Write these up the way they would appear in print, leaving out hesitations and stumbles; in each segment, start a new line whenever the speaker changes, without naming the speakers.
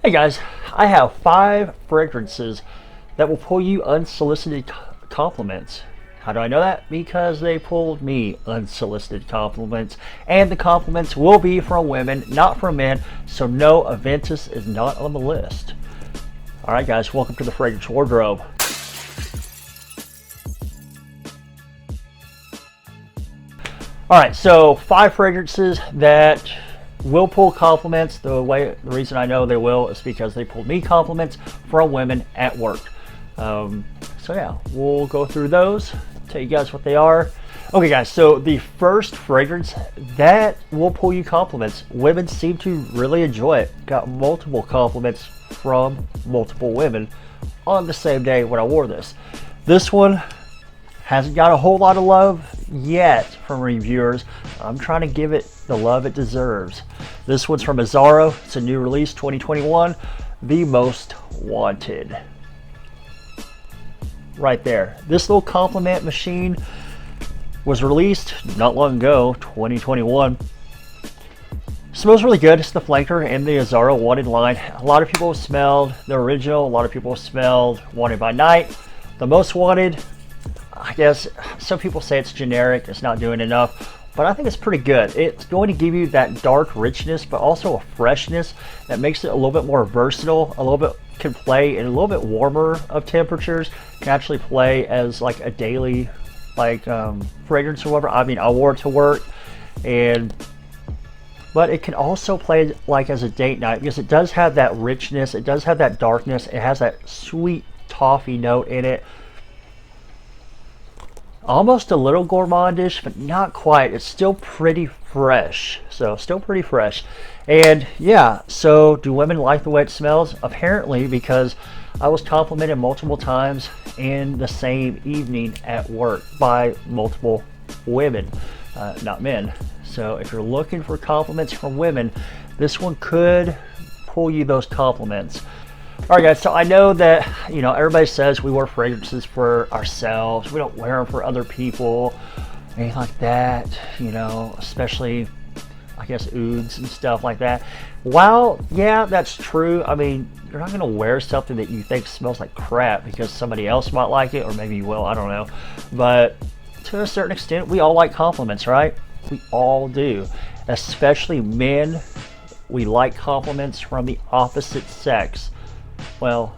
Hey guys, I have 5 fragrances that will pull you unsolicited compliments. How do I know that? Because they pulled me unsolicited compliments, and the compliments will be from women, not from men, so no, Aventus is not on the list. Alright guys, welcome to the Fragrance Wardrobe. Alright, so 5 fragrances that will pull compliments. The reason I know they will is because they pulled me compliments from women at work. So yeah, we'll go through those, tell you guys what they are. Okay guys, so the first fragrance that will pull you compliments, women seem to really enjoy it. Got multiple compliments from multiple women on the same day when I wore this. This one hasn't got a whole lot of love yet from reviewers. I'm trying to give it the love it deserves. This one's from Azzaro. It's a new release, 2021. The Most Wanted. Right there. This little compliment machine was released not long ago, 2021. Smells really good. It's the flanker in the Azzaro Wanted line. A lot of people have smelled the original. A lot of people have smelled Wanted by Night. The Most Wanted, I guess some people say it's generic, it's not doing enough, but I think it's pretty good. It's going to give you that dark richness, but also a freshness that makes it a little bit more versatile, a little bit can play in a little bit warmer of temperatures, can actually play as like a daily fragrance or whatever. I mean, I wore it to work, but it can also play like as a date night because it does have that richness, it does have that darkness, it has that sweet toffee note in it. Almost a little gourmandish, but not quite. It's still pretty fresh. So still pretty fresh. And yeah, so do women like the way it smells? Apparently, because I was complimented multiple times in the same evening at work by multiple women, not men. So if you're looking for compliments from women, this one could pull you those compliments. Alright guys, so I know that, everybody says we wear fragrances for ourselves. We don't wear them for other people, anything like that, especially, I guess, ouds and stuff like that. While, yeah, that's true. I mean, you're not going to wear something that you think smells like crap because somebody else might like it, or maybe you will, I don't know. But to a certain extent, we all like compliments, right? We all do. Especially men, we like compliments from the opposite sex. Well,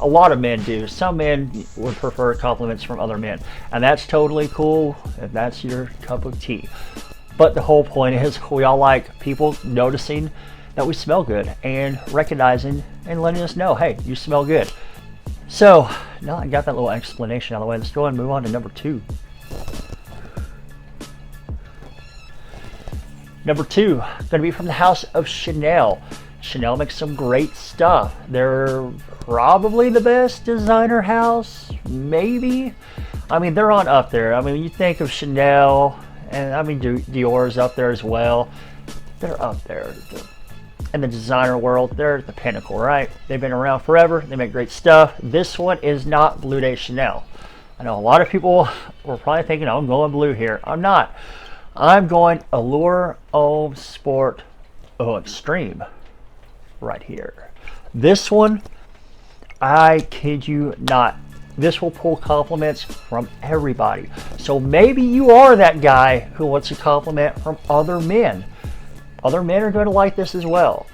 a lot of men do. Some men would prefer compliments from other men, and that's totally cool if that's your cup of tea. But the whole point is we all like people noticing that we smell good and recognizing and letting us know, hey, you smell good. So now I got that little explanation out of the way, let's go ahead and move on to number 2. Number 2, going to be from the house of Chanel. Chanel makes some great stuff. They're probably the best designer house, maybe. I mean, they're on up there. I mean, when you think of Chanel, and I mean Dior's up there as well. They're up there. In the designer world, they're at the pinnacle, right? They've been around forever. They make great stuff. This one is not Bleu de Chanel. I know a lot of people were probably thinking, oh, I'm going blue here. I'm not. I'm going Allure Homme Sport Eau Extreme. Right here. This one, I kid you not, this will pull compliments from everybody. So maybe you are that guy who wants a compliment from other men. Other men are going to like this as well.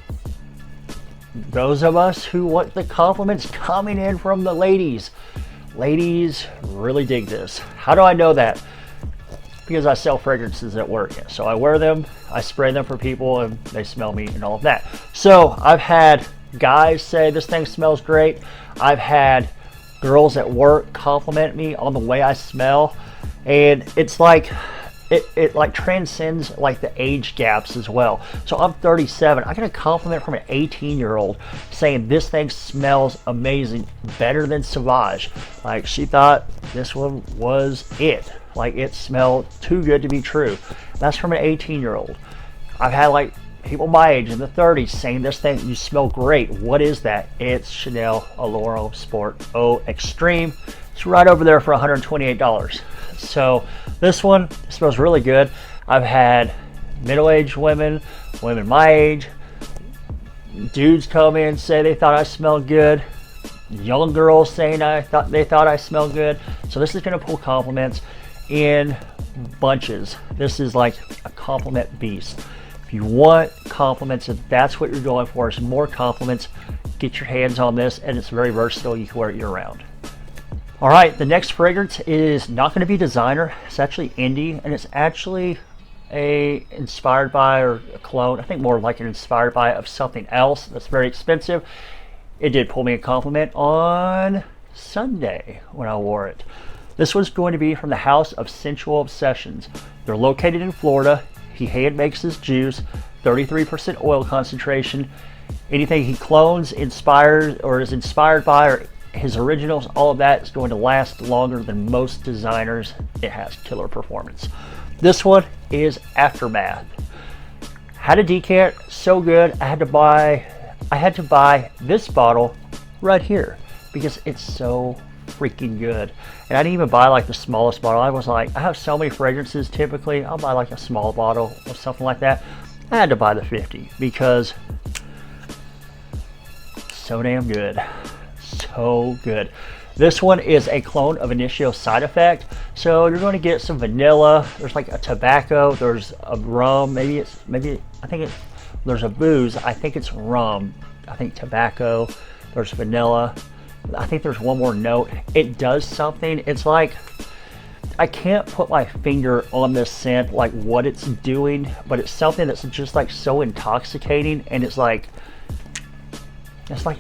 Those of us who want the compliments coming in from the ladies really dig this. How do I know that? Because I sell fragrances at work. So I wear them, I spray them for people, and they smell me and all of that. So I've had guys say this thing smells great. I've had girls at work compliment me on the way I smell. And it's like, it like transcends like the age gaps as well. So I'm 37. I got a compliment from an 18-year-old saying this thing smells amazing, better than Sauvage. Like she thought this one was it. Like it smelled too good to be true. That's from an 18-year-old. I've had like people my age in the 30s saying this thing, you smell great. What is that? It's Chanel Allure Homme Sport Eau Extreme. It's right over there for $128. So this one smells really good. I've had middle-aged women, women my age, dudes come in, say they thought I smelled good. Young girls saying they thought I smelled good. So this is going to pull compliments in bunches. This is like a compliment beast. If you want compliments, if that's what you're going for, is more compliments, get your hands on this, and it's very versatile. You can wear it year round. All right, the next fragrance is not going to be designer. It's actually indie, and it's actually inspired by, or a clone, I think more like an inspired by of something else that's very expensive. It did pull me a compliment on Sunday when I wore it. This was going to be from the House of Sensual Obsessions. They're located in Florida. He hand makes his juice, 33% oil concentration. Anything he clones, inspires, or is inspired by, or his originals, all of that is going to last longer than most designers. It has killer performance. This one is Aftermath. Had a decant, so good. I had to buy this bottle right here because it's so freaking good. And I didn't even buy like the smallest bottle. I was like, I have so many fragrances typically. I'll buy like a small bottle or something like that. I had to buy the 50 because so damn good. So good. This one is a clone of Initio Side Effect. So you're going to get some vanilla. There's like a tobacco. There's a rum. There's a booze. I think it's rum. I think tobacco. There's vanilla. I think there's one more note. It does something. It's like, I can't put my finger on this scent, like what it's doing, but it's something that's just like so intoxicating, and it's like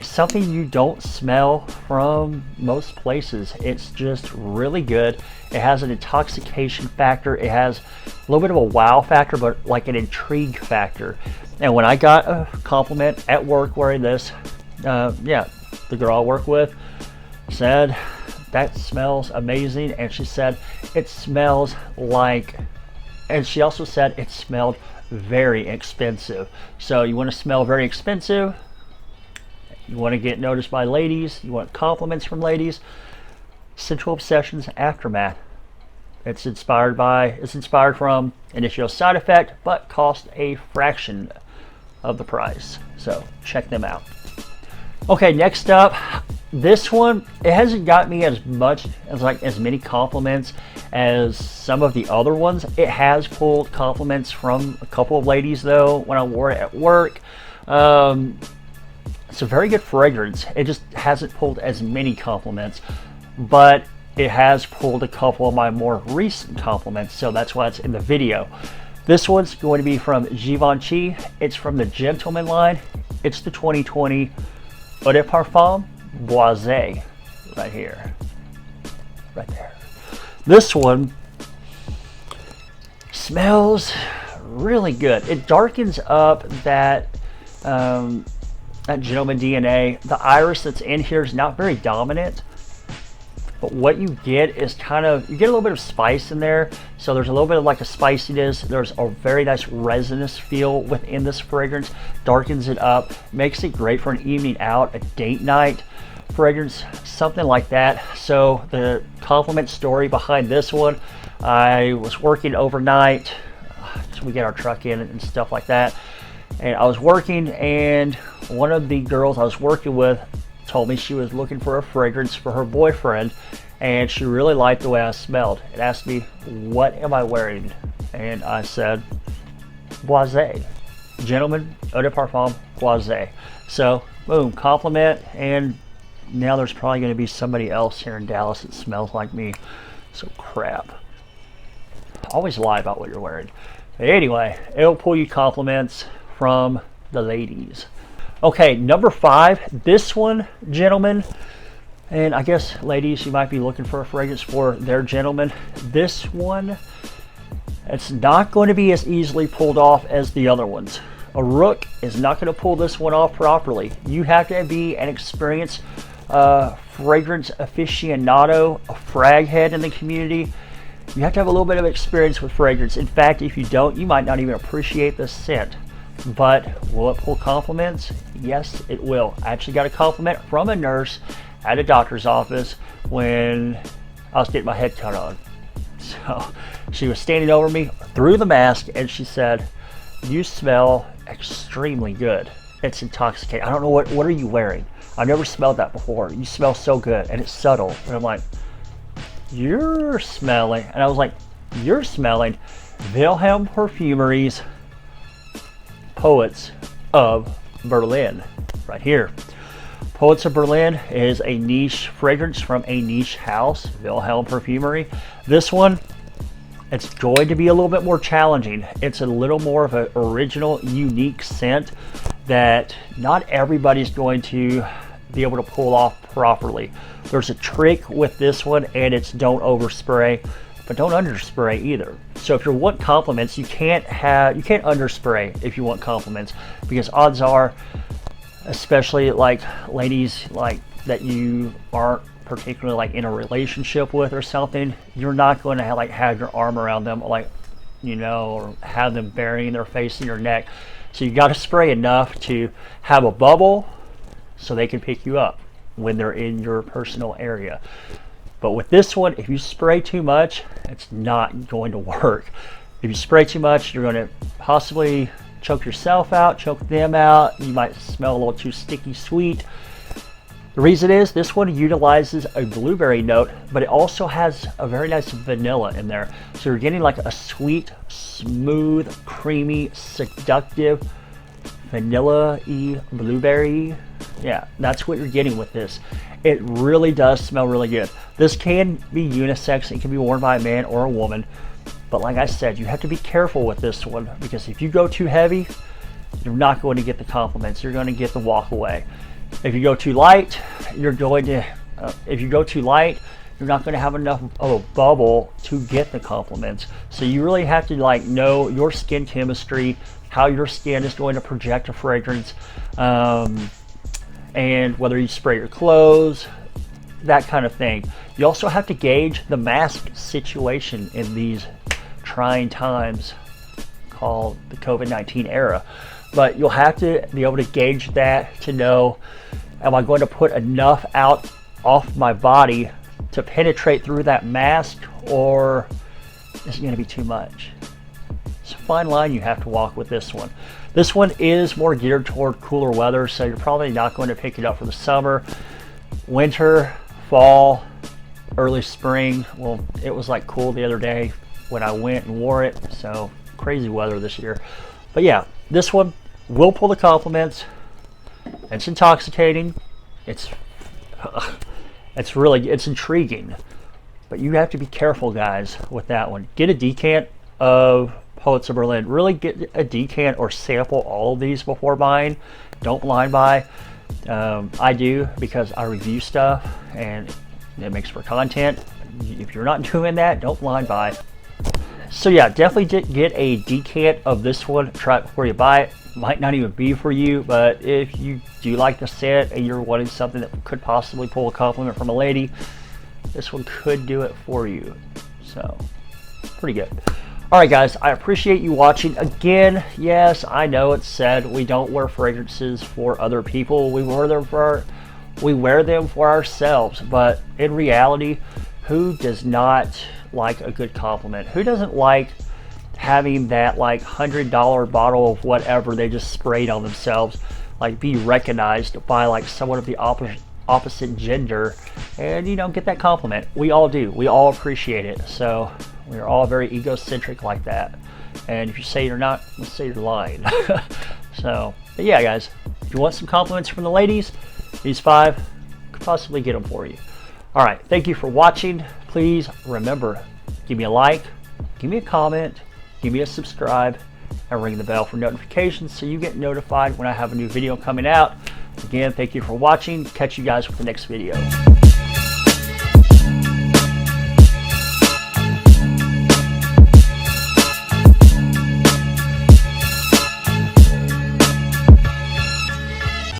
something you don't smell from most places. It's just really good. It has an intoxication factor. It has a little bit of a wow factor, but like an intrigue factor. And when I got a compliment at work wearing this, the girl I work with said, that smells amazing. And she said, it smells like, and she also said it smelled very expensive. So you want to smell very expensive, you want to get noticed by ladies, you want compliments from ladies, Sensual Obsessions Aftermath. It's inspired from Initio Side Effect, but cost a fraction of the price. So check them out. Okay, next up, this one, it hasn't got me as many compliments as some of the other ones. It has pulled compliments from a couple of ladies though when I wore it at work. It's a very good fragrance. It just hasn't pulled as many compliments, but it has pulled a couple of my more recent compliments, so that's why it's in the video. This one's going to be from Givenchy. It's from the Gentleman line. It's the 2020 Eau de Parfum Boisé, right here, right there. This one smells really good. It darkens up that Gentleman DNA. The iris that's in here is not very dominant, but what you get is you get a little bit of spice in there. So there's a little bit of like a spiciness. There's a very nice resinous feel within this fragrance. Darkens it up, makes it great for an evening out, a date night fragrance, something like that. So the compliment story behind this one, I was working overnight, so we get our truck in and stuff like that. And I was working, and one of the girls I was working with told me she was looking for a fragrance for her boyfriend, and she really liked the way I smelled. It asked me, what am I wearing? And I said, Boisé. Gentleman Eau de Parfum Boisé. So, boom, compliment, and now there's probably going to be somebody else here in Dallas that smells like me. So crap. Always lie about what you're wearing. But anyway, it'll pull you compliments from the ladies. Okay, number 5, this one, gentlemen, and I guess ladies, you might be looking for a fragrance for their gentleman. This one, it's not going to be as easily pulled off as the other ones. A rook is not going to pull this one off properly. You have to be an experienced fragrance aficionado, a frag head in the community. You have to have a little bit of experience with fragrance. In fact, if you don't, you might not even appreciate the scent. But will it pull compliments? Yes, it will. I actually got a compliment from a nurse at a doctor's office when I was getting my head cut on. So she was standing over me through the mask, and she said, you smell extremely good. It's intoxicating. I don't know what are you wearing? I've never smelled that before. You smell so good, and it's subtle. And I'm like, you're smelling, and I was like, you're smelling Wilhelm Perfumery's Poets of Berlin, right here. Poets of Berlin is a niche fragrance from a niche house, Wilhelm Perfumery. This one, it's going to be a little bit more challenging. It's a little more of an original, unique scent that not everybody's going to be able to pull off properly. There's a trick with this one, and it's don't overspray, but don't underspray either. So if you want compliments, you can't underspray if you want compliments, because odds are, especially like ladies like that you aren't particularly like in a relationship with or something, you're not going to have your arm around them, like, you know, or have them burying their face in your neck. So you got to spray enough to have a bubble so they can pick you up when they're in your personal area. But with this one, if you spray too much, it's not going to work. If you spray too much, you're going to possibly choke yourself out, choke them out. You might smell a little too sticky sweet. The reason is this one utilizes a blueberry note, but it also has a very nice vanilla in there. So you're getting like a sweet, smooth, creamy, seductive, vanilla-y blueberry. Yeah, that's what you're getting with this. It really does smell really good. This can be unisex. It can be worn by a man or a woman. But like I said, you have to be careful with this one, because if you go too heavy, you're not going to get the compliments. You're going to get the walk away. If you go too light, you're not going to have enough of a bubble to get the compliments. So you really have to like know your skin chemistry, how your skin is going to project a fragrance, and whether you spray your clothes, that kind of thing. You also have to gauge the mask situation in these trying times called the COVID-19 era. But you'll have to be able to gauge that to know, am I going to put enough out off my body to penetrate through that mask, or is it going to be too much? It's a fine line you have to walk with this one. This one is more geared toward cooler weather, so you're probably not going to pick it up for the summer. Winter, fall, early spring. Well, it was like cool the other day when I went and wore it, so crazy weather this year. But yeah, this one will pull the compliments. It's intoxicating. It's intriguing. But you have to be careful, guys, with that one. Get a decant of Poets of Berlin. Really get a decant or sample all of these before buying. Don't blind buy. I do, because I review stuff and it makes for content. If you're not doing that, don't blind buy. So yeah, definitely get a decant of this one. Try it before you buy it. Might not even be for you, but if you do like the scent and you're wanting something that could possibly pull a compliment from a lady, this one could do it for you. So pretty good. All right, guys, I appreciate you watching. Again, yes, I know it's said we don't wear fragrances for other people. We wear them for ourselves. But in reality, who does not like a good compliment? Who doesn't like having that like $100 bottle of whatever they just sprayed on themselves, like be recognized by like someone of the opposite gender, and you know, get that compliment? We all do. We all appreciate it. So we're all very egocentric like that. And if you say you're not, let's say you're lying. So, but yeah, guys, if you want some compliments from the ladies, these 5 could possibly get them for you. All right, thank you for watching. Please remember, give me a like, give me a comment, give me a subscribe, and ring the bell for notifications so you get notified when I have a new video coming out. Again, thank you for watching. Catch you guys with the next video.